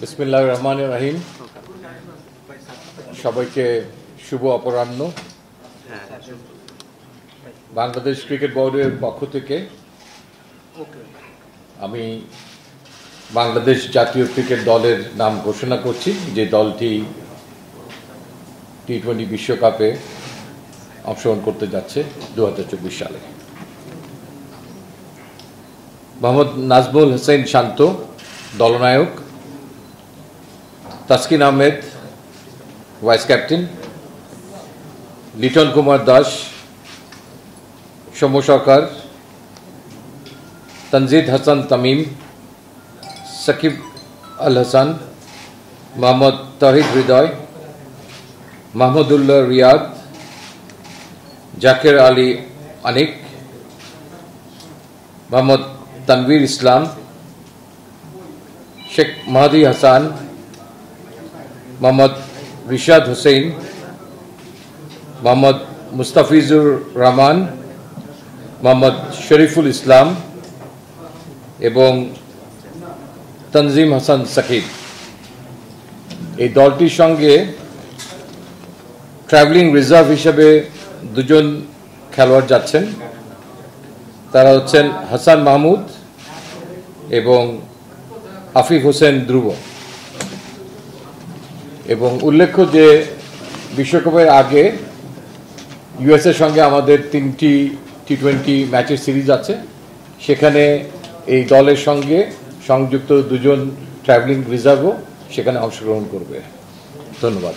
বিসমিল্লাহির রহমানির রহিম। সবাইকে শুভ অপরাহ্ন। বাংলাদেশ ক্রিকেট বোর্ডের পক্ষ থেকে আমি বাংলাদেশ জাতীয় ক্রিকেট দলের নাম ঘোষণা করছি, যে দলটি টি-20 বিশ্বকাপে অংশগ্রহণ করতে যাচ্ছে 2024 সালে। মোহাম্মদ নাজমুল হোসেন শান্ত দলনায়ক, তাসকিন আহমেদ ভাইস ক্যাপ্টেন, লিটন কুমার দাস, সৌম্য সরকার, তনজিদ হাসান তামিম, সাকিব আল হাসান, মোহাম্মদ তহিদ হৃদয়, মাহমুদুল্লাহ রিয়াদ, জাকের আলী আনিক, মোহাম্মদ তানভীর ইসলাম, শেখ মাহাদি হাসান, মোহাম্মদ রিশাদ হোসেন, মোহাম্মদ মুস্তাফিজুর রহমান, মোহাম্মদ শরীফুল ইসলাম এবং তনজিম হাসান সাকিব। এই দলটির সঙ্গে ট্রাভেলিং রিজার্ভ হিসেবে দুজন খেলোয়াড় যাচ্ছেন। তারা হচ্ছেন হাসান মাহমুদ এবং আফিফ হোসেন ধ্রুব। এবং উল্লেখ্য যে বিশ্বকাপের আগে ইউএসের সঙ্গে আমাদের 3টি টি-20 ম্যাচের সিরিজ আছে, সেখানে এই দলের সঙ্গে সংযুক্ত দুজন ট্রাভেলিং রিজার্ভও সেখানে অংশগ্রহণ করবে। ধন্যবাদ।